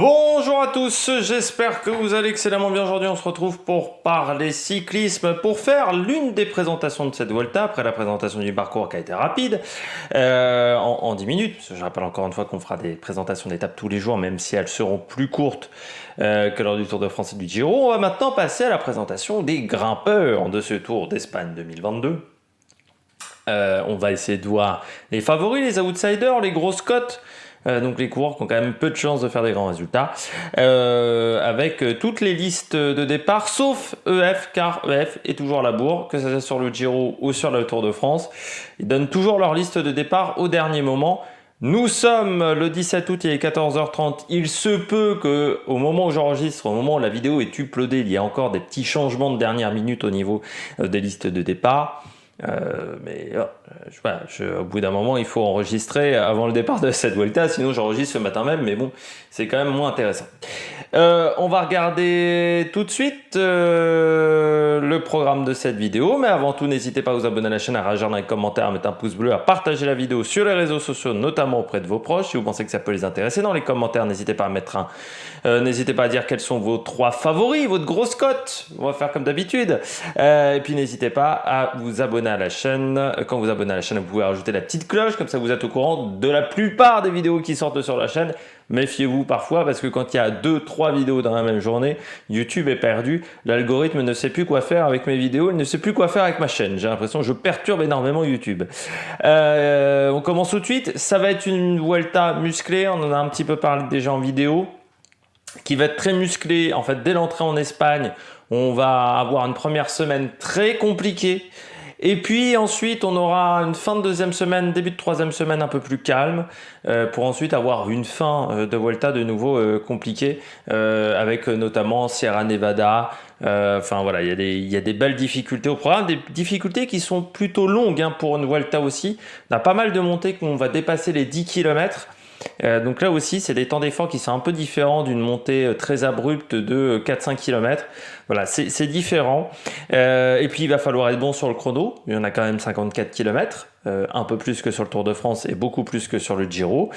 Bonjour à tous, j'espère que vous allez excellemment bien. Aujourd'hui on se retrouve pour parler cyclisme, pour faire l'une des présentations de cette Vuelta, après la présentation du parcours qui a été rapide, en 10 minutes. Je rappelle encore une fois qu'on fera des présentations d'étapes tous les jours, même si elles seront plus courtes que lors du Tour de France et du Giro. On va maintenant passer à la présentation des grimpeurs de ce Tour d'Espagne 2022. On va essayer de voir les favoris, les outsiders, les grosses cotes. Donc les coureurs qui ont quand même peu de chances de faire des grands résultats, avec toutes les listes de départ, sauf EF, car EF est toujours à la bourre, que ce soit sur le Giro ou sur le Tour de France. Ils donnent toujours leur liste de départ au dernier moment. Nous sommes le 17 août, il est 14h30. Il se peut que, au moment où j'enregistre, au moment où la vidéo est uploadée, il y a encore des petits changements de dernière minute au niveau des listes de départ. Au bout d'un moment, il faut enregistrer avant le départ de cette Vuelta, sinon j'enregistre ce matin même, mais bon, c'est quand même moins intéressant. On va regarder tout de suite le programme de cette vidéo, mais avant tout, n'hésitez pas à vous abonner à la chaîne, à réagir dans les commentaires, à mettre un pouce bleu, à partager la vidéo sur les réseaux sociaux, notamment auprès de vos proches, si vous pensez que ça peut les intéresser. Dans les commentaires, n'hésitez pas à mettre n'hésitez pas à dire quels sont vos 3 favoris, votre grosse cote. On va faire comme d'habitude. Et puis n'hésitez pas à vous abonner à la chaîne. Quand vous abonnez à la chaîne, vous pouvez rajouter la petite cloche, comme ça vous êtes au courant de la plupart des vidéos qui sortent sur la chaîne. Méfiez-vous parfois parce que quand il y a 2-3 vidéos dans la même journée, YouTube est perdu. L'algorithme ne sait plus quoi faire avec mes vidéos, il ne sait plus quoi faire avec ma chaîne. J'ai l'impression que je perturbe énormément YouTube. On commence tout de suite. Ça va être une Vuelta musclée. On en a un petit peu parlé déjà en vidéo, qui va être très musclée. En fait, dès l'entrée en Espagne, on va avoir une première semaine très compliquée. Et puis ensuite, on aura une fin de deuxième semaine, début de troisième semaine un peu plus calme, pour ensuite avoir une fin de Vuelta de nouveau compliquée, avec notamment Sierra Nevada. Enfin voilà, il y a des belles difficultés au programme, des difficultés qui sont plutôt longues pour une Vuelta aussi. On a pas mal de montées qu'on va dépasser les 10 km. Donc là aussi, c'est des temps d'effort qui sont un peu différents d'une montée très abrupte de 4-5 km. Voilà, c'est différent. Et puis, il va falloir être bon sur le chrono. Il y en a quand même 54 km, un peu plus que sur le Tour de France et beaucoup plus que sur le Giro.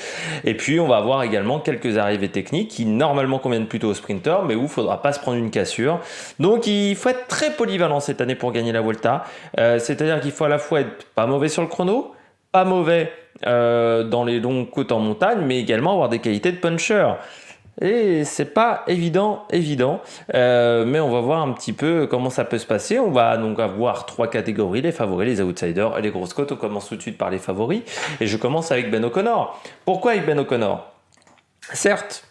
Et puis, on va avoir également quelques arrivées techniques qui, normalement, conviennent plutôt aux sprinters, mais où il ne faudra pas se prendre une cassure. Donc, il faut être très polyvalent cette année pour gagner la Vuelta. C'est-à-dire qu'il faut à la fois être pas mauvais sur le chrono, pas mauvais dans les longues côtes en montagne, mais également avoir des qualités de puncher. Et c'est pas évident, mais on va voir un petit peu comment ça peut se passer. On va donc avoir 3 catégories, les favoris, les outsiders et les grosses côtes. On commence tout de suite par les favoris, et je commence avec Ben O'Connor. Pourquoi avec Ben O'Connor? Certes,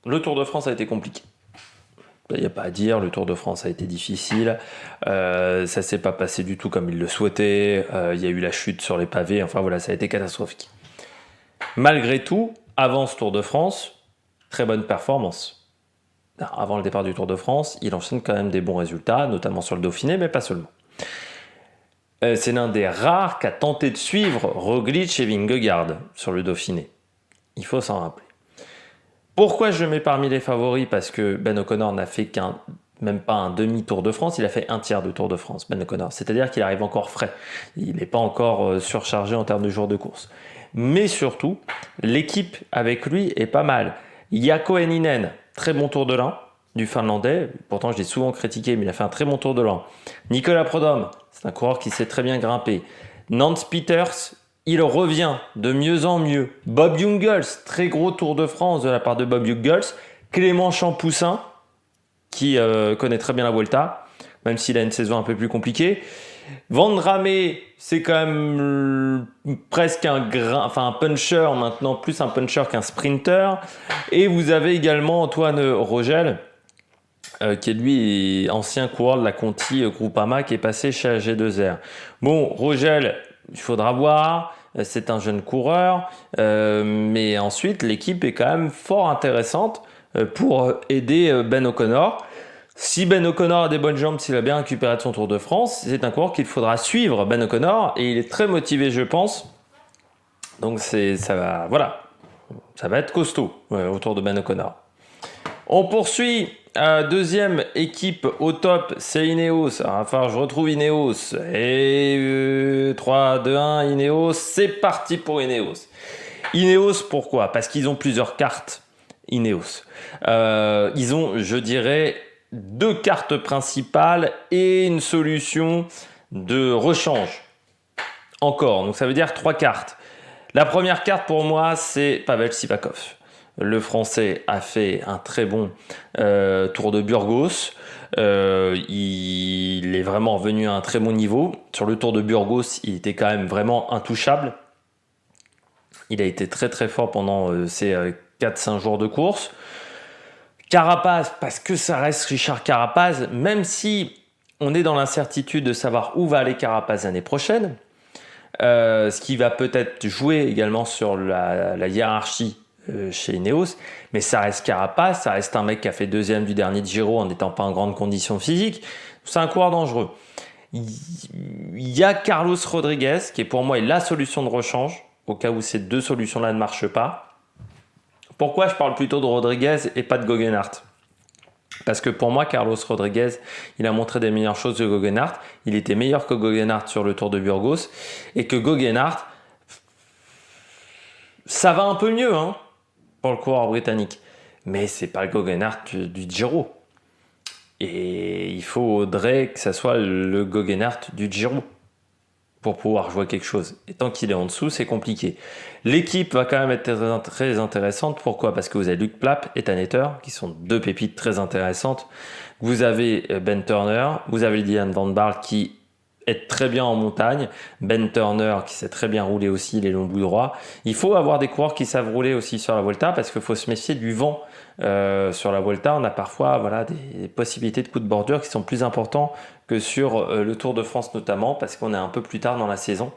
le Tour de France a été compliqué. Il n'y a pas à dire, le Tour de France a été difficile, ça s'est pas passé du tout comme il le souhaitait, il y a eu la chute sur les pavés, enfin voilà, ça a été catastrophique. Malgré tout, avant ce Tour de France, très bonne performance. Avant le départ du Tour de France, il enchaîne quand même des bons résultats, notamment sur le Dauphiné, mais pas seulement. C'est l'un des rares qui a tenté de suivre Roglic et Vingegaard sur le Dauphiné. Il faut s'en rappeler. Pourquoi je le mets parmi les favoris? Parce que Ben O'Connor n'a fait même pas un demi-Tour de France, il a fait un tiers de Tour de France, Ben O'Connor. C'est-à-dire qu'il arrive encore frais. Il n'est pas encore surchargé en termes de jours de course. Mais surtout, l'équipe avec lui est pas mal. Jaakko Hänninen, très bon Tour de l'Ain du Finlandais. Pourtant, je l'ai souvent critiqué, mais il a fait un très bon Tour de l'Ain. Nicolas Prudhomme, c'est un coureur qui sait très bien grimper. Nance Peters, il revient de mieux en mieux. Bob Jungels, très gros Tour de France de la part de Bob Jungels. Clément Champoussin, qui connaît très bien la Vuelta, même s'il a une saison un peu plus compliquée. Vandrame, c'est quand même presque un puncher maintenant, plus un puncher qu'un sprinter. Et vous avez également Antoine Rogel, qui est lui ancien coureur de la Conti Groupama, qui est passé chez AG2R. Bon, Rogel, il faudra voir, c'est un jeune coureur, mais ensuite l'équipe est quand même fort intéressante pour aider Ben O'Connor. Si Ben O'Connor a des bonnes jambes, s'il a bien récupéré de son Tour de France, c'est un coureur qu'il faudra suivre, Ben O'Connor, et il est très motivé, je pense. Donc ça va être costaud autour de Ben O'Connor. On poursuit. Deuxième équipe au top, c'est Ineos. Enfin, je retrouve Ineos. Et 3, 2, 1, Ineos. C'est parti pour Ineos. Ineos, pourquoi? Parce qu'ils ont plusieurs cartes Ineos. Ils ont, je dirais, 2 cartes principales et une solution de rechange. Encore, donc ça veut dire 3 cartes. La première carte pour moi, c'est Pavel Sivakov. Le Français a fait un très bon Tour de Burgos. Il est vraiment revenu à un très bon niveau. Sur le Tour de Burgos, il était quand même vraiment intouchable. Il a été très très fort pendant ces 4-5 jours de course. Carapaz, parce que ça reste Richard Carapaz, même si on est dans l'incertitude de savoir où va aller Carapaz l'année prochaine, ce qui va peut-être jouer également sur la hiérarchie chez Ineos, mais ça reste Carapaz, ça reste un mec qui a fait 2e du dernier Giro en n'étant pas en grande condition physique. C'est un coureur dangereux. Il y a Carlos Rodriguez, qui est pour moi la solution de rechange, au cas où ces 2 solutions-là ne marchent pas. Pourquoi je parle plutôt de Rodriguez et pas de Geoghenaert ? Parce que pour moi, Carlos Rodriguez, il a montré des meilleures choses que Geoghenaert. Il était meilleur que Geoghenaert sur le Tour de Burgos. Et que Geoghenaert, ça va un peu mieux pour le coureur britannique. Mais c'est pas le Geoghenaert du Giro. Et il faudrait que ça soit le Geoghenaert du Giro pour pouvoir jouer quelque chose. Et tant qu'il est en dessous, c'est compliqué. L'équipe va quand même être très intéressante. Pourquoi ? Parce que vous avez Luke Plapp et Tanneter, qui sont 2 pépites très intéressantes. Vous avez Ben Turner, vous avez Dylan Van Baarle qui est très bien en montagne. Ben Turner qui sait très bien rouler aussi les longs bouts droits. Il faut avoir des coureurs qui savent rouler aussi sur la Vuelta parce qu'il faut se méfier du vent. Sur la Vuelta, on a parfois des possibilités de coups de bordure qui sont plus importants que sur le Tour de France notamment parce qu'on est un peu plus tard dans la saison.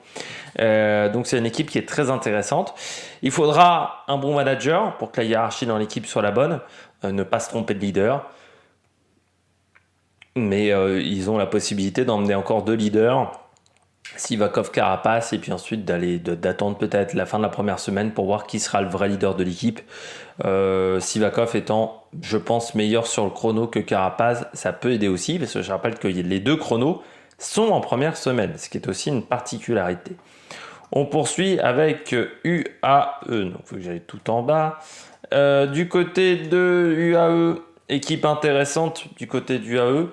Donc c'est une équipe qui est très intéressante. Il faudra un bon manager pour que la hiérarchie dans l'équipe soit la bonne, ne pas se tromper de leader. Mais ils ont la possibilité d'emmener encore 2 leaders, Sivakov, Carapaz, et puis ensuite d'attendre peut-être la fin de la première semaine pour voir qui sera le vrai leader de l'équipe. Sivakov étant, je pense, meilleur sur le chrono que Carapaz, ça peut aider aussi, parce que je rappelle que les 2 chronos sont en première semaine, ce qui est aussi une particularité. On poursuit avec UAE, donc il faut que j'aille tout en bas. Du côté de UAE, équipe intéressante du côté du UAE.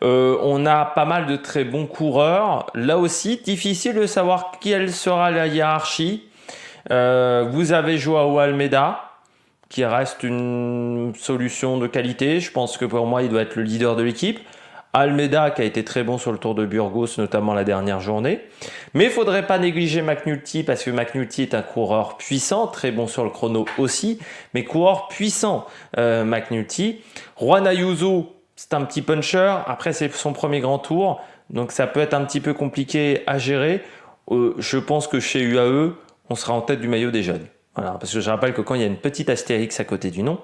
On a pas mal de très bons coureurs. Là aussi, difficile de savoir quelle sera la hiérarchie. Vous avez Joao Almeida, qui reste une solution de qualité. Je pense que pour moi, il doit être le leader de l'équipe. Almeida qui a été très bon sur le Tour de Burgos, notamment la dernière journée. Mais il ne faudrait pas négliger McNulty parce que McNulty est un coureur puissant, très bon sur le chrono aussi, mais coureur puissant McNulty. Juan Ayuso, c'est un petit puncher. Après, c'est son premier grand tour, donc ça peut être un petit peu compliqué à gérer. Je pense que chez UAE, on sera en tête du maillot des jeunes. Voilà, parce que je rappelle que quand il y a une petite astérix à côté du nom,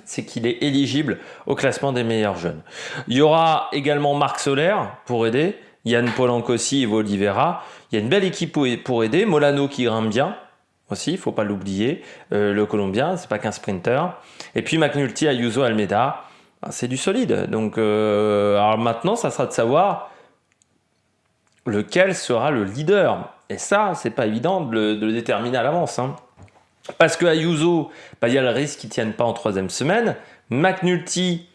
c'est qu'il est éligible au classement des meilleurs jeunes. Il y aura également Marc Soler pour aider, Yann Polancossi et Ivo Oliveira. Il y a une belle équipe pour aider, Molano qui grimpe bien aussi, il ne faut pas l'oublier, le Colombien, c'est pas qu'un sprinter. Et puis McNulty, Ayuso, Almeida, c'est du solide. Donc alors maintenant, ça sera de savoir lequel sera le leader. Et ça, c'est pas évident de le déterminer à l'avance. Parce que Ayuso, il y a le risque qu'il ne tienne pas en 3e semaine. McNulty,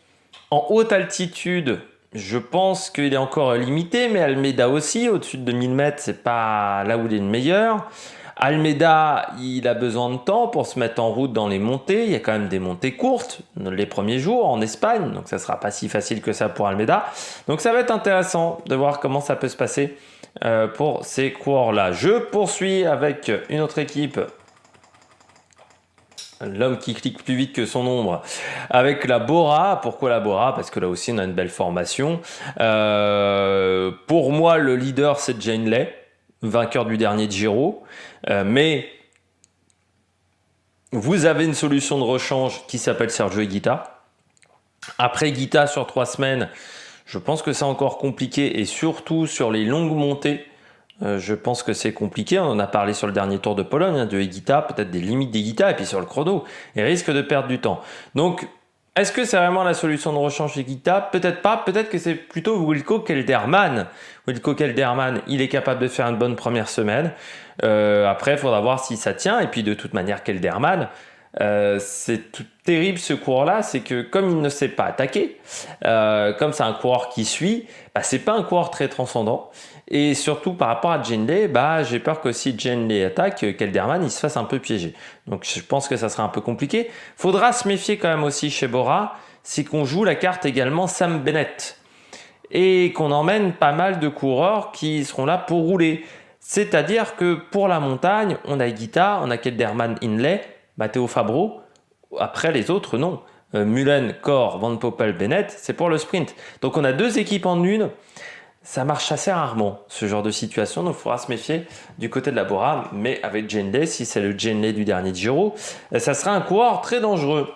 en haute altitude, je pense qu'il est encore limité, mais Almeida aussi, au-dessus de 2000 mètres, c'est pas là où il est le meilleur. Almeida, il a besoin de temps pour se mettre en route dans les montées. Il y a quand même des montées courtes les premiers jours en Espagne, donc ça ne sera pas si facile que ça pour Almeida. Donc ça va être intéressant de voir comment ça peut se passer pour ces coureurs-là. Je poursuis avec une autre équipe. L'homme qui clique plus vite que son ombre. Avec la Bora. Pourquoi la Bora ? Parce que là aussi, on a une belle formation. Pour moi, le leader, c'est Jane Lay, vainqueur du dernier Giro. Mais vous avez une solution de rechange qui s'appelle Sergio Higuita. Après Higuita, sur 3 semaines, je pense que c'est encore compliqué. Et surtout sur les longues montées, je pense que c'est compliqué. On en a parlé sur le dernier Tour de Pologne, de Higuita, peut-être des limites d'Higuita, et puis sur le chrono, il risque de perdre du temps. Donc, est-ce que c'est vraiment la solution de rechange Higuita ? Peut-être pas, peut-être que c'est plutôt Wilco Kelderman. Wilco Kelderman, il est capable de faire une bonne première semaine. Après, il faudra voir si ça tient, et puis de toute manière, Kelderman, C'est tout terrible ce coureur-là, c'est que comme il ne sait pas attaquer, comme c'est un coureur qui suit, c'est pas un coureur très transcendant. Et surtout par rapport à Genley, j'ai peur que si Genley attaque, Kelderman il se fasse un peu piéger. Donc je pense que ça sera un peu compliqué. Faudra se méfier quand même aussi chez Bora, c'est qu'on joue la carte également Sam Bennett. Et qu'on emmène pas mal de coureurs qui seront là pour rouler. C'est-à-dire que pour la montagne, on a Higuita, on a Kelderman, Hindley, Matteo Fabro. Après les autres, non. Mullen, Kor, Van Poppel, Bennett, c'est pour le sprint. Donc on a 2 équipes en une. Ça marche assez rarement, ce genre de situation, donc il faudra se méfier du côté de la Bora. Mais avec Genley, si c'est le Genley du dernier Giro, ça sera un coureur très dangereux.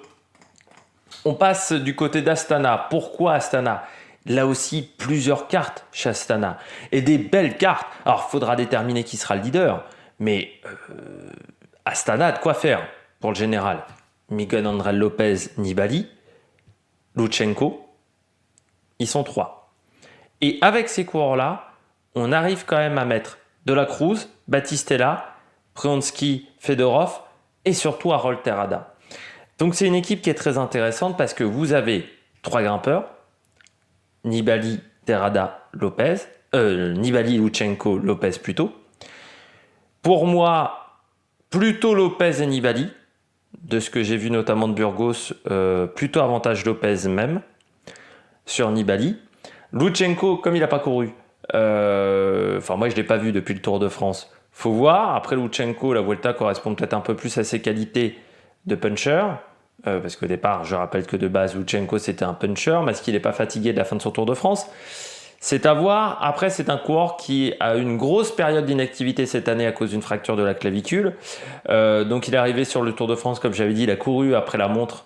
On passe du côté d'Astana. Pourquoi Astana ? Là aussi, plusieurs cartes chez Astana. Et des belles cartes. Alors, il faudra déterminer qui sera le leader. Mais Astana a de quoi faire pour le général. Miguel André Lopez, Nibali, Lutsenko. Ils sont 3. Et avec ces coureurs-là, on arrive quand même à mettre De la Cruz, Battistella, Prionski, Fedorov et surtout Harold Terrada. Donc c'est une équipe qui est très intéressante parce que vous avez 3 grimpeurs, Nibali, Terrada, Lopez, Nibali, Lutsenko, Lopez plutôt. Pour moi, plutôt Lopez et Nibali, de ce que j'ai vu notamment de Burgos, plutôt avantage Lopez même sur Nibali. Lutsenko, comme il n'a pas couru, moi je ne l'ai pas vu depuis le Tour de France. Faut voir. Après Lutsenko, la Vuelta correspond peut-être un peu plus à ses qualités de puncher. Parce qu'au départ, je rappelle que de base, Lutsenko c'était un puncher, mais est-ce qu'il n'est pas fatigué de la fin de son Tour de France ? C'est à voir. Après, c'est un coureur qui a une grosse période d'inactivité cette année à cause d'une fracture de la clavicule. Donc il est arrivé sur le Tour de France, comme j'avais dit, il a couru après la montre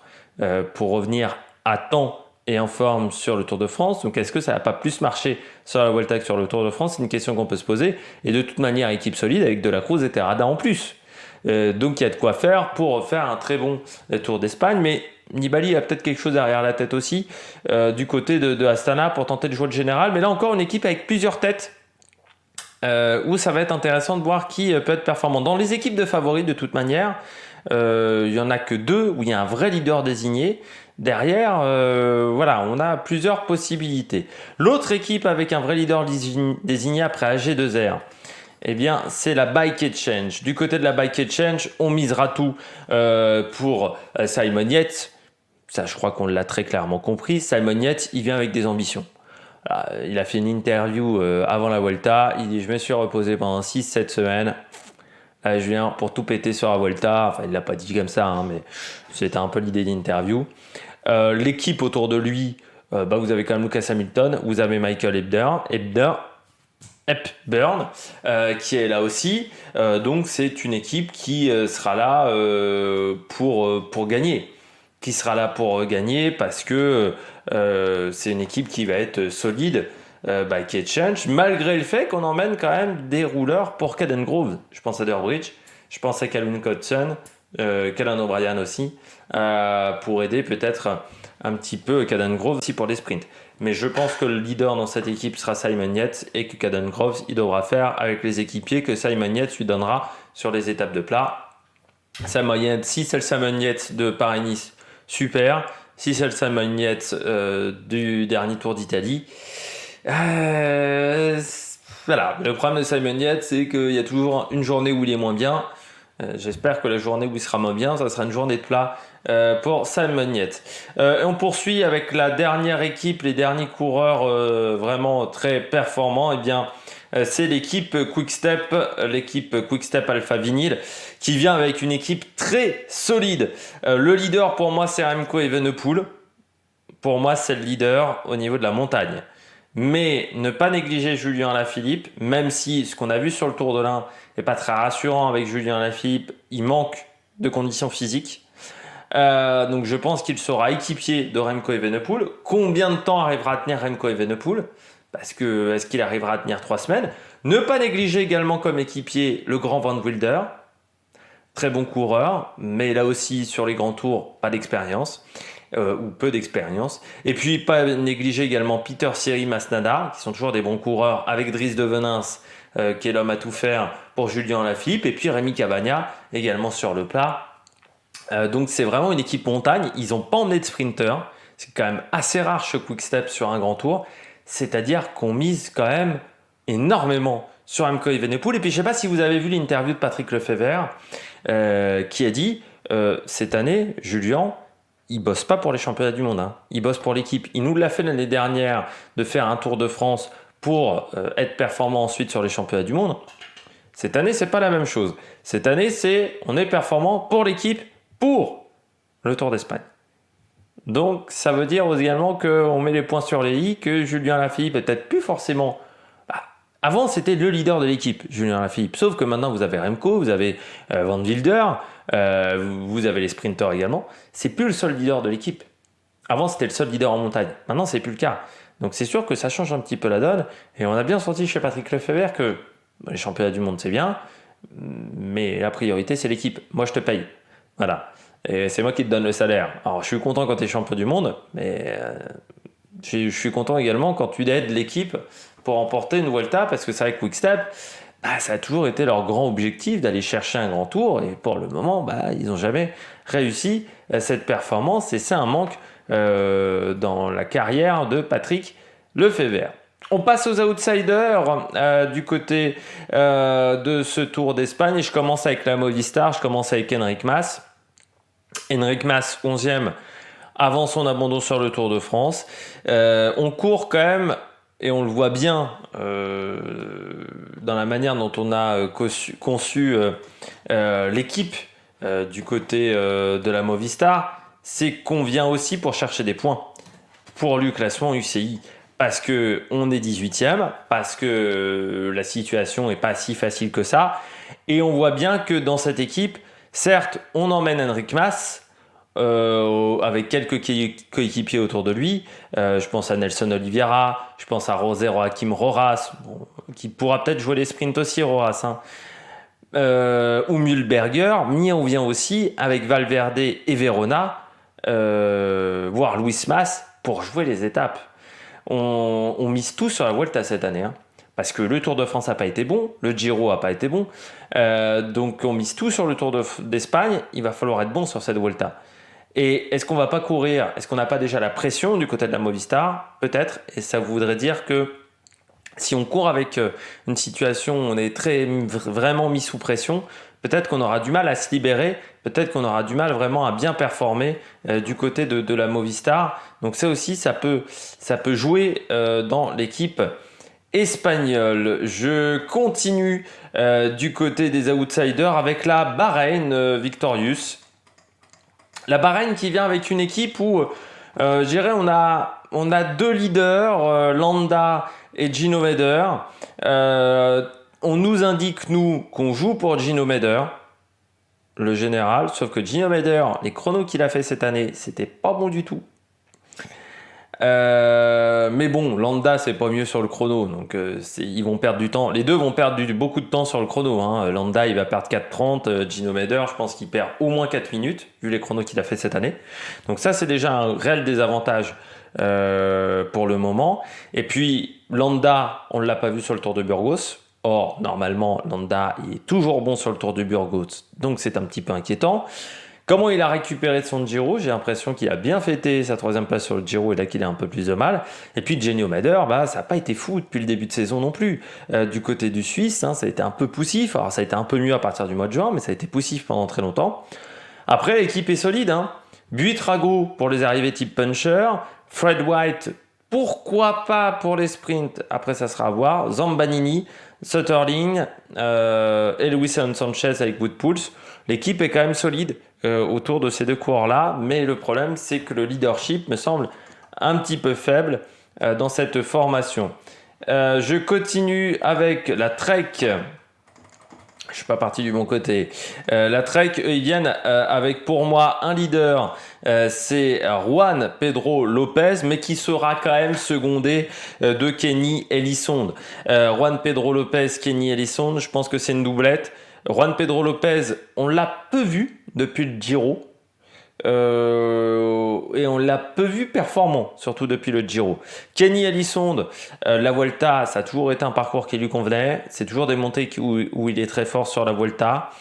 pour revenir à temps et en forme sur le Tour de France. Donc est-ce que ça n'a pas plus marché sur la Vuelta que sur le Tour de France ? C'est une question qu'on peut se poser. Et de toute manière, équipe solide avec De la Cruz et Terrada en plus. Donc il y a de quoi faire pour faire un très bon Tour d'Espagne. Mais Nibali a peut-être quelque chose derrière la tête aussi du côté de Astana pour tenter de jouer le général. Mais là encore, une équipe avec plusieurs têtes où ça va être intéressant de voir qui peut être performant. Dans les équipes de favoris, de toute manière, il n'y en a que 2 où il y a un vrai leader désigné. Derrière, on a plusieurs possibilités. L'autre équipe avec un vrai leader désigné après AG2R, c'est la Bike Exchange. Du côté de la Bike Exchange, on misera tout pour Simon Yates. Ça, je crois qu'on l'a très clairement compris. Simon Yates, il vient avec des ambitions. Il a fait une interview avant la Vuelta. Il dit « Je me suis reposé pendant 6-7 semaines. Je viens pour tout péter sur la Vuelta. » Enfin, il ne l'a pas dit comme ça, mais c'était un peu l'idée de l'interview. L'équipe autour de lui, vous avez quand même Lucas Hamilton. Vous avez Michael Hepburn, qui est là aussi. Donc, c'est une équipe qui sera là pour gagner. Qui sera là pour gagner parce que c'est une équipe qui va être solide, qui est change, malgré le fait qu'on emmène quand même des rouleurs pour Caden Grove. Je pense à Durbridge, je pense à Calvin Codson, Callan O'Brien aussi, pour aider peut-être un petit peu Caden Grove aussi pour les sprints. Mais je pense que le leader dans cette équipe sera Simon Yates et que Caden Grove, il devra faire avec les équipiers que Simon Yates lui donnera sur les étapes de plat. Simon Yates, si c'est le Simon Yates de Paris-Nice, super. Si c'est le Simon Yates du dernier Tour d'Italie, le problème de Simon Yates, c'est qu'il y a toujours une journée où il est moins bien. J'espère que la journée où il sera moins bien, ça sera une journée de plat pour Simon Yates. Et on poursuit avec la dernière équipe, les derniers coureurs vraiment très performants. C'est l'équipe Quick-Step Alpha Vinyl qui vient avec une équipe très solide. Le leader pour moi c'est Remco Evenepoel. Pour moi c'est le leader au niveau de la montagne. Mais ne pas négliger Julien Alaphilippe, même si ce qu'on a vu sur le Tour de l'Ain n'est pas très rassurant avec Julien Alaphilippe, il manque de conditions physiques. Donc je pense qu'il sera équipier de Remco Evenepoel. Combien de temps arrivera à tenir Remco Evenepoel ? Parce que est-ce qu'il arrivera à tenir 3 semaines ? Ne pas négliger également comme équipier le grand Van Wilder. Très bon coureur, mais là aussi sur les grands tours, pas d'expérience. Ou peu d'expérience. Et puis pas négliger également Peter Siri, Masnada, qui sont toujours des bons coureurs, avec Dries de Venins, qui est l'homme à tout faire pour Julien Alaphilippe. Et puis Rémi Cavagna, également sur le plat. Donc c'est vraiment une équipe montagne. Ils n'ont pas emmené de sprinter. C'est quand même assez rare chez Quick-Step sur un grand tour. C'est-à-dire qu'on mise quand même énormément sur Remco Evenepoel. Et puis je ne sais pas si vous avez vu l'interview de Patrick Lefebvre qui a dit cette année, Julien, il bosse pas pour les championnats du monde. Hein. Il bosse pour l'équipe. Il nous l'a fait l'année dernière de faire un Tour de France pour être performant ensuite sur les championnats du monde. Cette année, c'est pas la même chose. Cette année, on est performant pour l'équipe, pour le Tour d'Espagne. Donc, ça veut dire également qu'on met les points sur les i, que Julien Lafilippe est peut-être plus forcément... Avant, c'était le leader de l'équipe, Julien Lafilippe. Sauf que maintenant, vous avez Remco, vous avez Van Wilder, vous avez les sprinters également. C'est plus le seul leader de l'équipe. Avant, c'était le seul leader en montagne. Maintenant, c'est plus le cas. Donc, c'est sûr que ça change un petit peu la donne. Et on a bien senti chez Patrick Lefebvre que les championnats du monde, c'est bien, mais la priorité, c'est l'équipe. Moi, je te paye. Voilà. Et c'est moi qui te donne le salaire. Alors, je suis content quand tu es champion du monde, mais je suis content également quand tu aides l'équipe pour remporter une Vuelta, parce que c'est vrai que Quick-Step, ça a toujours été leur grand objectif d'aller chercher un grand tour, et pour le moment, ils n'ont jamais réussi cette performance, et c'est un manque dans la carrière de Patrick Lefebvre. On passe aux outsiders du côté de ce Tour d'Espagne, et je commence avec la Movistar, je commence avec Enric Mas. Enric Mas, 11e, avant son abandon sur le Tour de France. On court quand même, et on le voit bien dans la manière dont on a conçu l'équipe du côté de la Movistar, c'est qu'on vient aussi pour chercher des points pour le classement UCI. Parce qu'on est 18e, parce que la situation n'est pas si facile que ça. Et on voit bien que dans cette équipe, certes, on emmène Enric Mas avec quelques coéquipiers autour de lui. Je pense à Nelson Oliveira, je pense à José Joaquim Rojas, qui pourra peut-être jouer les sprints aussi, Rojas. Ou Mühlberger, mais on vient aussi avec Valverde et Verona, voire Luis Mas, pour jouer les étapes. On mise tout sur la Vuelta cette année, parce que le Tour de France n'a pas été bon, le Giro n'a pas été bon, donc on mise tout sur le Tour d'Espagne. Il va falloir être bon sur cette Vuelta. Et est-ce qu'on va pas courir? Est-ce qu'on n'a pas déjà la pression du côté de la Movistar? Peut-être, et ça voudrait dire que si on court avec une situation où on est vraiment mis sous pression, peut-être qu'on aura du mal à se libérer, peut-être qu'on aura du mal vraiment à bien performer du côté de la Movistar. Donc ça aussi, ça peut jouer dans l'équipe espagnole. Je continue du côté des outsiders avec la Bahreïn Victorious. La Bahreïn qui vient avec une équipe où, je dirais, on a deux leaders, Landa et Gino Meder. On nous indique, nous, qu'on joue pour Gino Meder, le général, sauf que Gino Meder, les chronos qu'il a fait cette année, c'était pas bon du tout. Mais bon, Landa, c'est pas mieux sur le chrono, donc ils vont perdre du temps. Les deux vont perdre beaucoup de temps sur le chrono. Landa, il va perdre 4,30. Gino Meder, je pense qu'il perd au moins 4 minutes, vu les chronos qu'il a fait cette année. Donc ça, c'est déjà un réel désavantage pour le moment. Et puis, Landa, on ne l'a pas vu sur le Tour de Burgos. Or, normalement, Landa, il est toujours bon sur le Tour de Burgos, donc c'est un petit peu inquiétant. Comment il a récupéré de son Giro? J'ai l'impression qu'il a bien fêté sa 3e place sur le Giro et là qu'il a un peu plus de mal. Et puis Gino Meder, ça n'a pas été fou depuis le début de saison non plus. Du côté du Suisse, ça a été un peu poussif. Alors ça a été un peu mieux à partir du mois de juin, mais ça a été poussif pendant très longtemps. Après, l'équipe est solide. Buitrago pour les arrivées type puncher. Fred White, pourquoi pas pour les sprints? Après, ça sera à voir. Zambanini, Sutterling et Luis Sanchez avec Woodpulse. L'équipe est quand même solide autour de ces deux coureurs-là, mais le problème, c'est que le leadership me semble un petit peu faible dans cette formation. Je continue avec la Trek. Je suis pas parti du bon côté. La Trek, ils viennent avec pour moi un leader, c'est Juan Pedro Lopez, mais qui sera quand même secondé de Kenny Elissonde. Juan Pedro Lopez, Kenny Elissonde, je pense que c'est une doublette. Juan Pedro Lopez, on l'a peu vu depuis le Giro. Et on l'a peu vu performant, surtout depuis le Giro. Kenny Elissonde, la Vuelta, ça a toujours été un parcours qui lui convenait. C'est toujours des montées où il est très fort sur la Vuelta.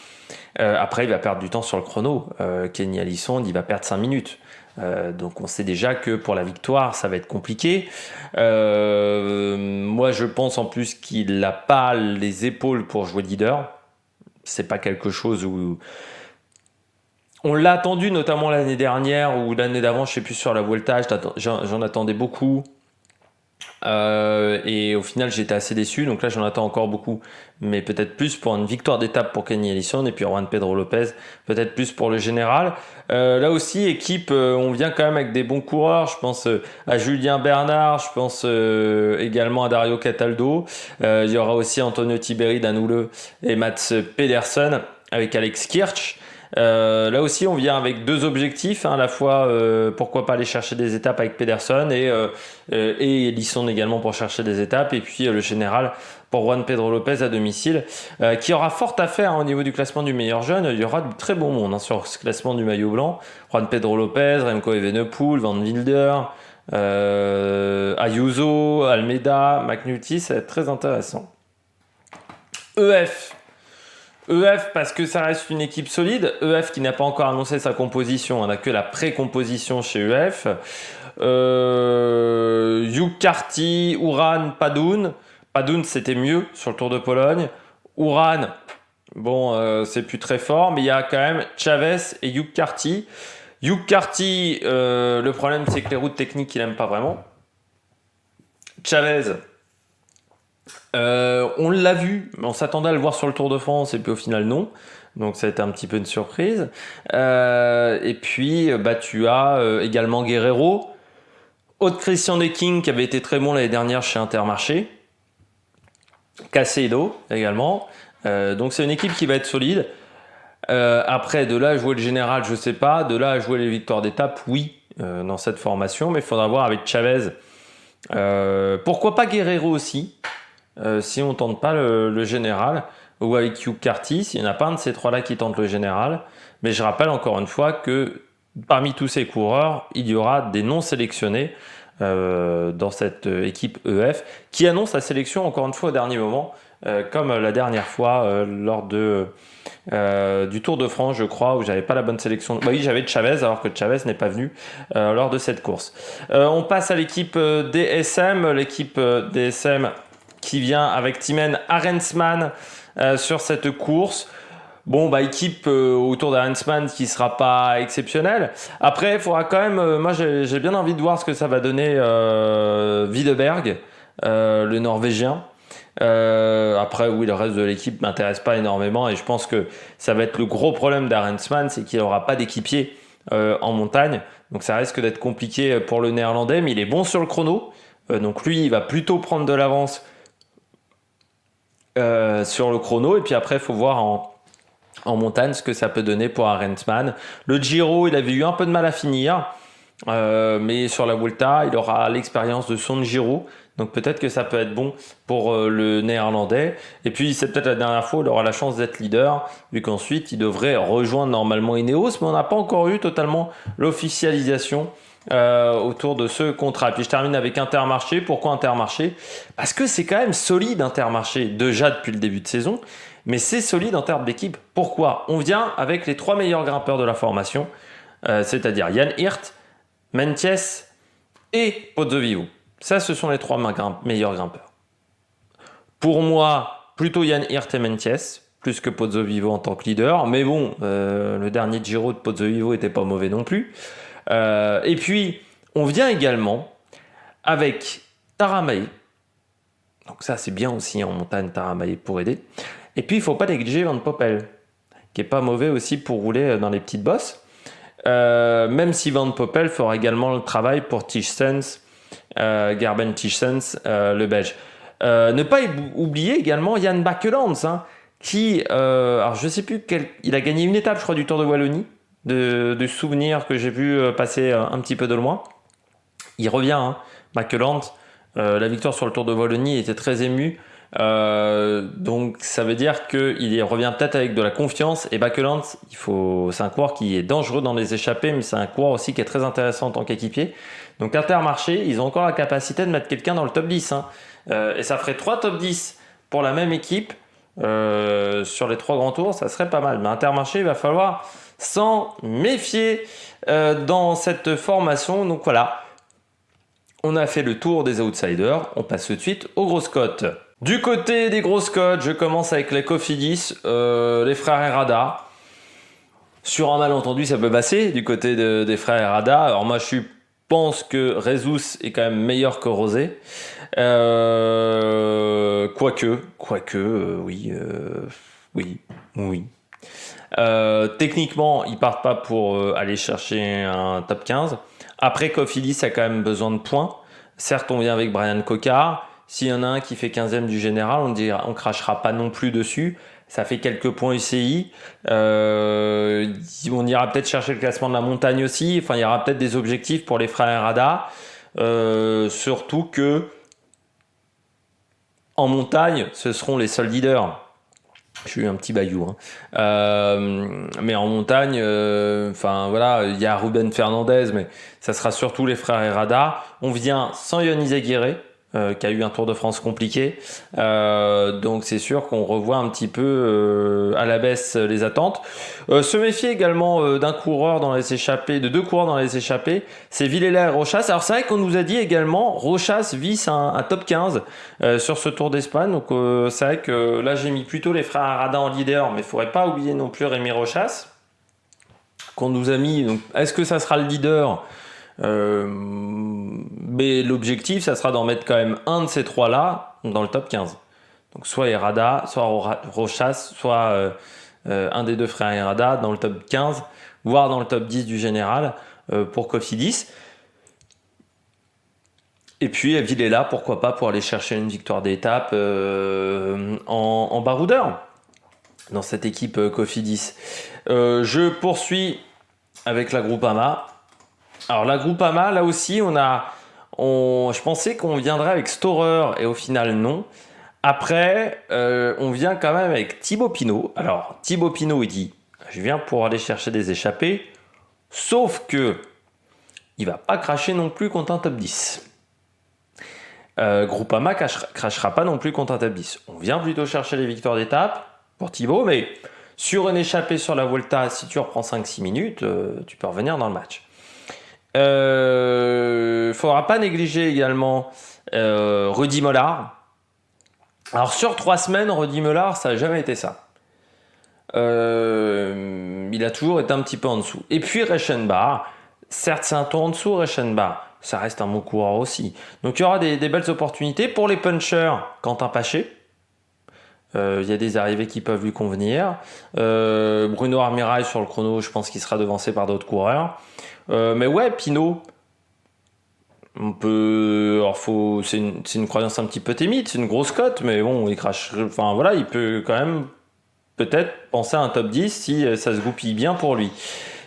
Après, il va perdre du temps sur le chrono. Kenny Alisson, il va perdre 5 minutes. Donc on sait déjà que pour la victoire, ça va être compliqué. Moi, je pense en plus qu'il n'a pas les épaules pour jouer leader. C'est pas quelque chose où... On l'a attendu notamment l'année dernière ou l'année d'avant, je sais plus, sur la Vuelta, j'en attendais beaucoup. Et au final, j'étais assez déçu. Donc là, j'en attends encore beaucoup. Mais peut-être plus pour une victoire d'étape pour Kenny Ellison. Et puis Juan Pedro Lopez, peut-être plus pour le général. Là aussi, équipe, on vient quand même avec des bons coureurs. Je pense à Julien Bernard. Je pense également à Dario Cataldo. Il y aura aussi Antonio Tiberi, Danule et Mats Pedersen avec Alex Kirch. Là aussi, on vient avec deux objectifs, hein, à la fois pourquoi pas aller chercher des étapes avec Pedersen et Ellison également pour chercher des étapes, et puis le général pour Juan Pedro Lopez à domicile, qui aura fort à faire, hein, au niveau du classement du meilleur jeune. Il y aura du très bon monde, hein, sur ce classement du maillot blanc. Juan Pedro Lopez, Remco Evenepoel, Van Wilder, Ayuso, Almeida, McNulty, ça va être très intéressant. EF parce que ça reste une équipe solide. EF qui n'a pas encore annoncé sa composition, on n'a que la pré-composition chez EF. Hugh Carty, Uran, Padoun. Padoun c'était mieux sur le Tour de Pologne. Uran, bon, c'est plus très fort, mais il y a quand même Chavez et Hugh Carty. Hugh Carty, le problème c'est que les routes techniques il n'aime pas vraiment. Chavez, on l'a vu, on s'attendait à le voir sur le Tour de France et puis au final non, donc ça a été un petit peu une surprise. Et puis tu as également Guerrero, Aude Christian Deking qui avait été très bon l'année dernière chez Intermarché, Caicedo également, donc c'est une équipe qui va être solide. Après de là à jouer le général je sais pas, de là à jouer les victoires d'étape oui, dans cette formation, mais il faudra voir avec Chavez, pourquoi pas Guerrero aussi. Si on tente pas le général, ou avec Hugh Carty, s'il n'y en a pas un de ces trois-là qui tente le général. Mais je rappelle encore une fois que parmi tous ces coureurs, il y aura des non sélectionnés dans cette équipe EF qui annonce la sélection encore une fois au dernier moment, comme la dernière fois lors du Tour de France, je crois, où j'avais pas la bonne sélection. Bah oui, j'avais Chavez alors que Chavez n'est pas venu lors de cette course. On passe à l'équipe DSM. L'équipe DSM qui vient avec Timen Arensman sur cette course. Bon, équipe autour d'Arensman qui sera pas exceptionnelle. Après, il faudra quand même... moi, j'ai bien envie de voir ce que ça va donner Widerberg, le Norvégien. Après, oui, le reste de l'équipe m'intéresse pas énormément et je pense que ça va être le gros problème d'Arensman, c'est qu'il n'aura pas d'équipier en montagne. Donc ça risque d'être compliqué pour le Néerlandais, mais il est bon sur le chrono. Donc lui, il va plutôt prendre de l'avance sur le chrono, et puis après il faut voir en montagne ce que ça peut donner pour Arensman. Le Giro il avait eu un peu de mal à finir, mais sur la Vuelta il aura l'expérience de son Giro, donc peut-être que ça peut être bon pour le néerlandais, et puis c'est peut-être la dernière fois où il aura la chance d'être leader, vu qu'ensuite il devrait rejoindre normalement Ineos, mais on n'a pas encore eu totalement l'officialisation autour de ce contrat. Puis je termine avec Intermarché. Pourquoi Intermarché? Parce que c'est quand même solide Intermarché, déjà depuis le début de saison, mais c'est solide en termes d'équipe. Pourquoi? On vient avec les trois meilleurs grimpeurs de la formation, c'est-à-dire Jan Hirt, Meintjes et Pozzovivo. Ça, ce sont les trois meilleurs grimpeurs. Pour moi, plutôt Jan Hirt et Meintjes, plus que Pozzovivo en tant que leader, mais bon, le dernier Giro de Pozzovivo était pas mauvais non plus. Et puis, on vient également avec Taramae. Donc ça, c'est bien aussi en montagne, Taramae pour aider. Et puis, il ne faut pas négliger Van Poppel, qui est pas mauvais aussi pour rouler dans les petites bosses. Même si Van Poppel fera également le travail pour Tijsens, Gerben Tijsens, le Belge. Ne pas oublier également Jan Bakelands, hein, qui, alors je ne sais plus, il a gagné une étape, je crois, du Tour de Wallonie, de souvenirs que j'ai vu passer un petit peu de loin. Il revient, hein, Bakelands. La victoire sur le Tour de Wallonie était très émue. Donc ça veut dire qu'il revient peut-être avec de la confiance. Et Bakelands, c'est un coureur qui est dangereux dans les échappées, mais c'est un coureur aussi qui est très intéressant en tant qu'équipier. Donc Intermarché, ils ont encore la capacité de mettre quelqu'un dans le top 10. Hein. Et ça ferait 3 top 10 pour la même équipe. sur les 3 grands tours, ça serait pas mal. Mais Intermarché, il va falloir s'en méfier dans cette formation. Donc voilà, on a fait le tour des outsiders. On passe tout de suite aux grosses cotes. Du côté des grosses cotes, je commence avec les Cofidis, les frères Herrada. Sur un malentendu, ça peut passer du côté des frères Herrada. Alors moi, je pense que Rezus est quand même meilleur que Rosé. Oui, oui. Techniquement, ils partent pas pour aller chercher un top 15. Après, Cofidis a quand même besoin de points. Certes, on vient avec Brian Cocard. S'il y en a un qui fait 15e du général, on crachera pas non plus dessus. Ça fait quelques points UCI. On ira peut-être chercher le classement de la montagne aussi. Enfin, il y aura peut-être des objectifs pour les frères Rada. Surtout que en montagne, ce seront les seuls leaders. Je suis un petit baillou, hein. Mais en montagne, voilà, il y a Ruben Fernandez, mais ça sera surtout les frères Herrada. On vient sans Yonis Aguirre, qui a eu un Tour de France compliqué. Donc c'est sûr qu'on revoit un petit peu à la baisse les attentes. Se méfier également d'un coureur dans les échappées, de 2 coureurs dans les échappées, c'est Villela et Rochas. Alors c'est vrai qu'on nous a dit également, Rochas vise un top 15 sur ce Tour d'Espagne. Donc c'est vrai que là j'ai mis plutôt les frères Arada en leader, mais il ne faudrait pas oublier non plus Rémi Rochas, qu'on nous a mis. Donc, est-ce que ça sera le leader ? Mais l'objectif, ça sera d'en mettre quand même un de ces 3-là dans le top 15. Donc soit Herrada, soit Rochas, soit un des 2 frères Herrada dans le top 15, voire dans le top 10 du général pour Cofidis. Et puis Villela, pourquoi pas, pour aller chercher une victoire d'étape en baroudeur dans cette équipe Cofidis. Je poursuis avec la Groupama. Alors la Groupama, là aussi, je pensais qu'on viendrait avec Storer et au final non. Après, on vient quand même avec Thibaut Pinot. Alors Thibaut Pinot, il dit, je viens pour aller chercher des échappées, sauf que il va pas cracher non plus contre un top 10. Groupama crachera pas non plus contre un top 10. On vient plutôt chercher les victoires d'étape pour Thibaut, mais sur une échappée sur la Volta, si tu reprends 5-6 minutes, tu peux revenir dans le match. Faudra pas négliger également Rudy Mollard. Alors sur 3 semaines, Rudy Mollard, ça n'a jamais été ça. Il a toujours été un petit peu en dessous. Et puis Reichenbach, certes c'est un tour en dessous Reichenbach, ça reste un bon coureur aussi. Donc il y aura des belles opportunités pour les punchers. Quentin Paché, il y a des arrivées qui peuvent lui convenir. Bruno Armirail sur le chrono, je pense qu'il sera devancé par d'autres coureurs. Mais ouais, Pinot, on peut. Alors c'est une croyance un petit peu timide, c'est une grosse cote, mais bon, il crache. Enfin voilà, il peut quand même peut-être penser à un top 10 si ça se goupille bien pour lui.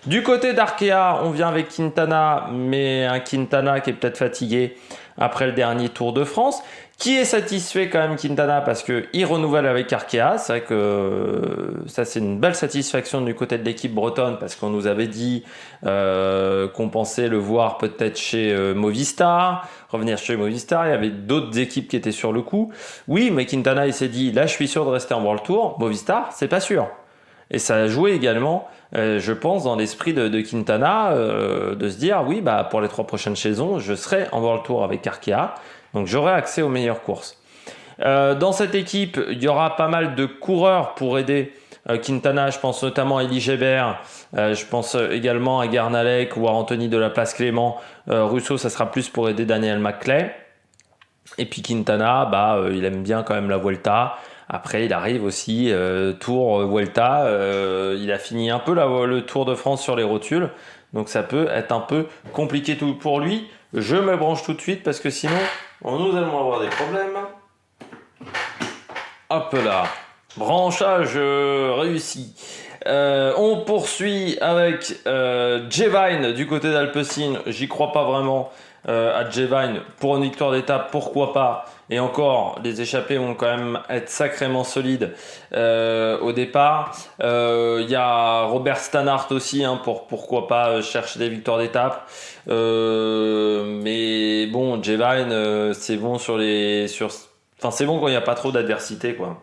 Du côté d'Arkea, on vient avec Quintana, mais un Quintana qui est peut-être fatigué après le dernier Tour de France. Qui est satisfait quand même Quintana parce qu'il renouvelle avec Arkea. C'est vrai que ça c'est une belle satisfaction du côté de l'équipe bretonne parce qu'on nous avait dit qu'on pensait le voir peut-être chez Movistar, revenir chez Movistar. Il y avait d'autres équipes qui étaient sur le coup. Oui, mais Quintana il s'est dit là je suis sûr de rester en World Tour. Movistar, c'est pas sûr. Et ça a joué également, je pense, dans l'esprit de Quintana de se dire oui, bah pour les 3 prochaines saisons, je serai en World Tour avec Arkea. Donc j'aurai accès aux meilleures courses. Dans cette équipe, il y aura pas mal de coureurs pour aider Quintana. Je pense notamment à Elie Gébert. Je pense également à Guernalec ou à Anthony de la Place Clément. Russo, ça sera plus pour aider Daniel Maclay. Et puis Quintana, il aime bien quand même la Vuelta. Après, il arrive aussi Tour Vuelta. Il a fini un peu le Tour de France sur les rotules. Donc ça peut être un peu compliqué tout pour lui. Je me branche tout de suite parce que sinon, nous allons avoir des problèmes. Hop là. Branchage réussi. On poursuit avec Jevine du côté d'Alpecin. J'y crois pas vraiment à Jevine. Pour une victoire d'étape, pourquoi pas. Et encore, les échappés vont quand même être sacrément solides au départ. Il y a Robert Stannard aussi, pourquoi pas chercher des victoires d'étape. Mais bon, Jevine, c'est bon c'est bon quand il n'y a pas trop d'adversité, quoi.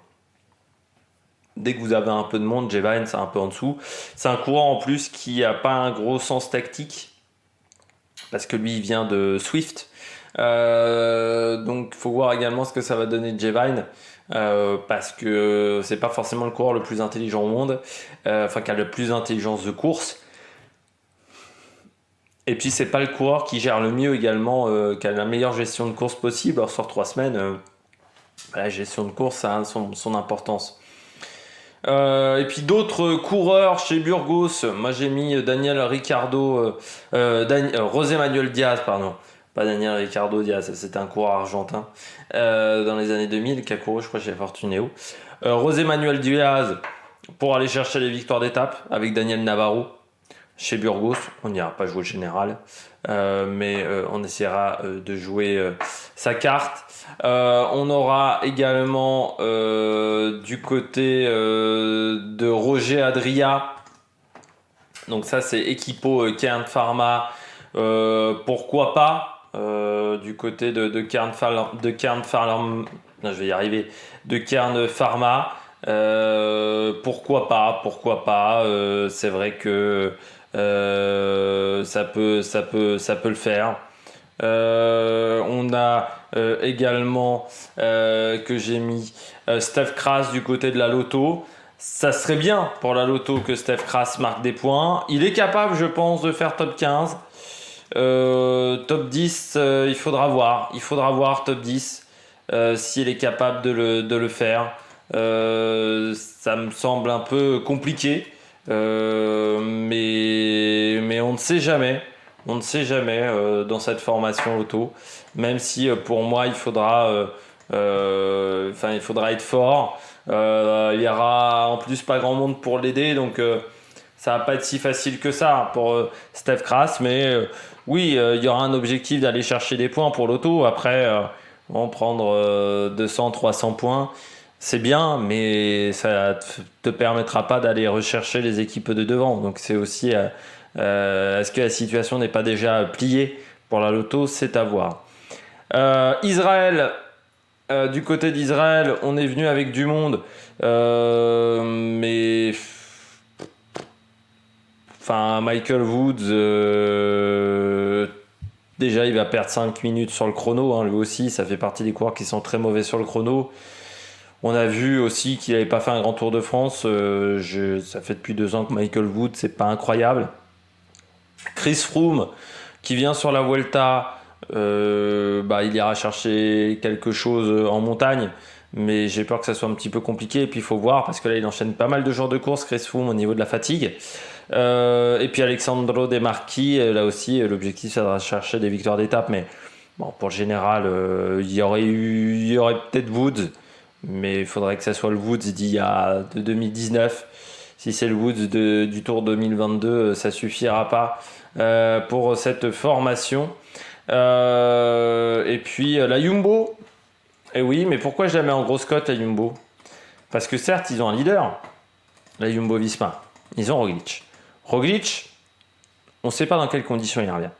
Dès que vous avez un peu de monde, Jevine, c'est un peu en dessous. C'est un coureur en plus qui a pas un gros sens tactique, parce que lui, il vient de Swift. Donc, il faut voir également ce que ça va donner de Jevine. Parce que c'est pas forcément le coureur le plus intelligent au monde, enfin qui a le plus d'intelligence de course. Et puis c'est pas le coureur qui gère le mieux également, qui a la meilleure gestion de course possible. Alors sur 3 semaines, la gestion de course ça a son importance. Et puis d'autres coureurs chez Burgos, moi j'ai mis Daniel Ricciardo, José Manuel Diaz, pardon, pas Daniel Ricciardo Diaz, c'était un coureur argentin dans les années 2000 qui a couru, je crois, chez Fortuneo. José Manuel Diaz pour aller chercher les victoires d'étape avec Daniel Navarro chez Burgos. On n'ira pas jouer le général, mais on essaiera de jouer sa carte. On aura également du côté de Roger Adria. Donc ça c'est Equipo Kern Pharma. Pourquoi pas du côté de Kern Pharma, non, je vais y arriver, de Kern Pharma. Pourquoi pas. C'est vrai que ça peut le faire. On a également que j'ai mis Steph Kras du côté de la Loto. Ça serait bien pour la Loto que Steph Kras marque des points. Il est capable, je pense, de faire top 15. Top 10, il faudra voir. Il faudra voir top 10 s'il est capable de le faire. Ça me semble un peu compliqué. Mais on ne sait jamais. On ne sait jamais dans cette formation auto. Même si pour moi il faudra être fort. Il y aura en plus pas grand monde pour l'aider, donc ça va pas être si facile que ça pour Steph Kras. Mais oui, il y aura un objectif d'aller chercher des points pour l'auto. Après, prendre 200, 300 points. C'est bien, mais ça te permettra pas d'aller rechercher les équipes de devant. Donc c'est aussi, est-ce que la situation n'est pas déjà pliée pour la Loto? C'est à voir. Israël, du côté d'Israël, on est venu avec du monde, mais enfin Michael Woods, déjà il va perdre 5 minutes sur le chrono, hein, lui aussi, ça fait partie des coureurs qui sont très mauvais sur le chrono. On a vu aussi qu'il n'avait pas fait un grand Tour de France. Ça fait depuis 2 ans que Michael Woods, c'est pas incroyable. Chris Froome, qui vient sur la Vuelta, il ira chercher quelque chose en montagne, mais j'ai peur que ça soit un petit peu compliqué. Et puis il faut voir, parce que là il enchaîne pas mal de jours de course, Chris Froome, au niveau de la fatigue. Et puis Alexandro De Marchi, là aussi, l'objectif c'est de chercher des victoires d'étape, mais bon, pour le général, il y aurait peut-être Woods. Mais il faudrait que ça soit le Woods de 2019. Si c'est le Woods du Tour 2022, ça suffira pas pour cette formation. Et puis la Jumbo. Et oui, mais pourquoi je la mets en grosse cote, la Jumbo? Parce que certes, ils ont un leader, la Jumbo-Visma. Ils ont Roglic. Roglic, on ne sait pas dans quelles conditions il revient.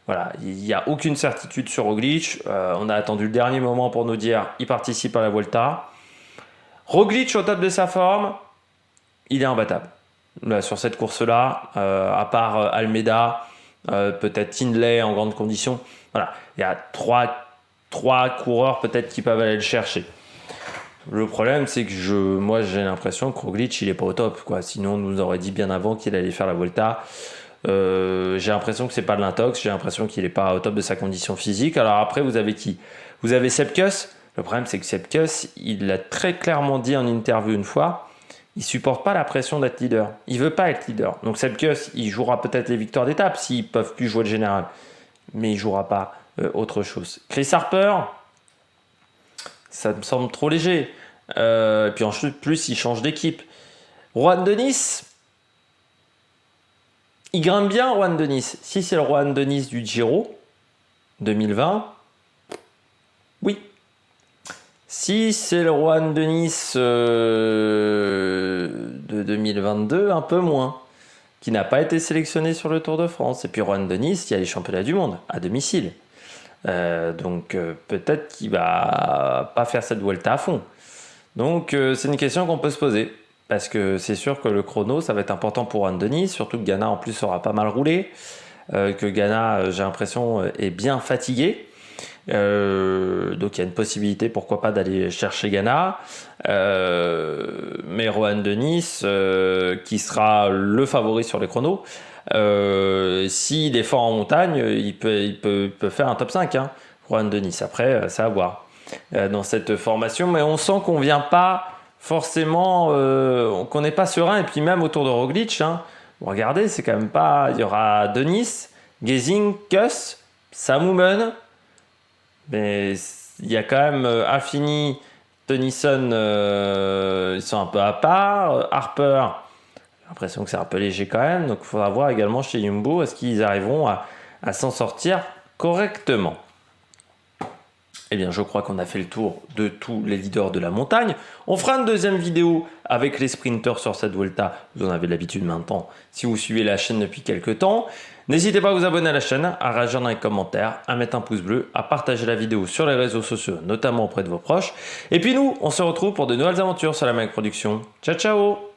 Voilà, il n'y a aucune certitude sur Roglic. On a attendu le dernier moment pour nous dire il participe à la Vuelta. Roglic au top de sa forme, il est imbattable. Là, sur cette course-là, à part Almeida, peut-être Hindley en grande condition. Voilà, il y a trois coureurs peut-être qui peuvent aller le chercher. Le problème, c'est que moi j'ai l'impression que Roglic il est pas au top, quoi. Sinon, on nous aurait dit bien avant qu'il allait faire la Vuelta. J'ai l'impression que c'est pas de l'intox, j'ai l'impression qu'il est pas au top de sa condition physique. Alors après, vous avez qui? Vous avez Sepp Kuss. Le problème, c'est que Sepp Kuss, il l'a très clairement dit en interview une fois, il supporte pas la pression d'être leader. Il veut pas être leader. Donc Sepp Kuss, il jouera peut-être les victoires d'étape s'ils peuvent plus jouer le général, mais il jouera pas autre chose. Chris Harper, ça me semble trop léger. Et puis en plus, il change d'équipe. Juan de Nice, il grimpe bien, Juan de Nice. Si c'est le Juan de Nice du Giro 2020, oui. Si c'est le Juan de Nice de 2022, un peu moins. Qui n'a pas été sélectionné sur le Tour de France. Et puis Juan de Nice, il y a les championnats du monde à domicile. Donc peut-être qu'il va pas faire cette Vuelta à fond. Donc c'est une question qu'on peut se poser. Parce que c'est sûr que le chrono, ça va être important pour Juan Denis, surtout que Ganna en plus aura pas mal roulé, que Ganna, j'ai l'impression, est bien fatigué. Donc il y a une possibilité, pourquoi pas, d'aller chercher Ganna. Mais Rohan Dennis, qui sera le favori sur les chronos, s'il est fort en montagne, il peut faire un top 5, hein, Rohan Dennis. Après, ça à voir dans cette formation. Mais on sent qu'on vient pas forcément, qu'on n'est pas serein. Et puis même autour de Roglic, hein, regardez, c'est quand même pas... Il y aura Denis, Gezing, Kuss, Samumen. Mais il y a quand même Affini, Tennyson, ils sont un peu à part. Harper, j'ai l'impression que c'est un peu léger quand même. Donc il faudra voir également chez Jumbo, est-ce qu'ils arriveront à s'en sortir correctement. Eh bien, je crois qu'on a fait le tour de tous les leaders de la montagne. On fera une deuxième vidéo avec les sprinters sur cette Vuelta. Vous en avez l'habitude maintenant si vous suivez la chaîne depuis quelques temps. N'hésitez pas à vous abonner à la chaîne, à réagir dans les commentaires, à mettre un pouce bleu, à partager la vidéo sur les réseaux sociaux, notamment auprès de vos proches. Et puis nous, on se retrouve pour de nouvelles aventures sur la Mag Production. Ciao, ciao!